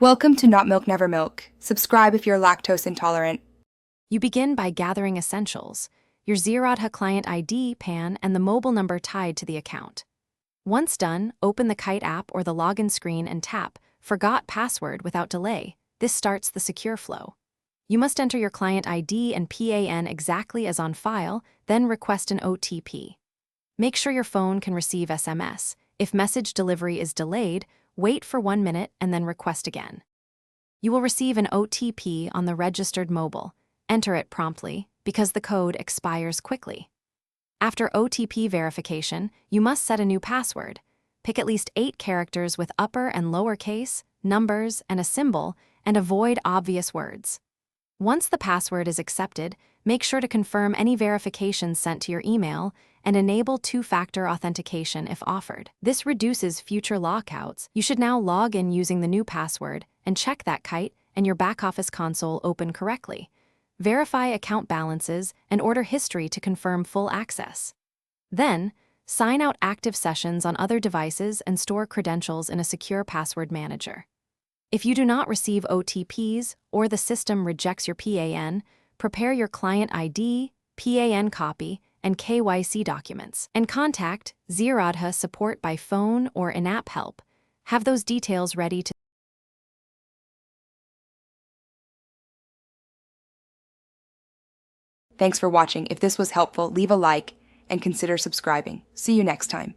Welcome to Not Milk Never Milk. Subscribe if you're lactose intolerant. You begin by gathering essentials: your Zerodha client ID, PAN, and the mobile number tied to the account. Once done, open the Kite app or the login screen and tap Forgot Password without delay. This starts the secure flow. You must enter your client ID and PAN exactly as on file, then request an OTP. Make sure your phone can receive SMS. If message delivery is delayed, wait for 1 minute and then request again. You will receive an OTP on the registered mobile. Enter it promptly, because the code expires quickly. After OTP verification, you must set a new password. Pick at least 8 characters with upper and lower case, numbers, and a symbol, and avoid obvious words. Once the password is accepted, make sure to confirm any verifications sent to your email and enable 2-factor authentication if offered. This reduces future lockouts. You should now log in using the new password and check that Kite and your back-office console open correctly. Verify account balances and order history to confirm full access. Then, sign out active sessions on other devices and store credentials in a secure password manager. If you do not receive OTPs or the system rejects your PAN, prepare your client ID, PAN copy, and KYC documents, and contact Zerodha support by phone or in-app help. Have those details ready to Thanks for watching. If this was helpful, leave a like and consider subscribing. See you next time.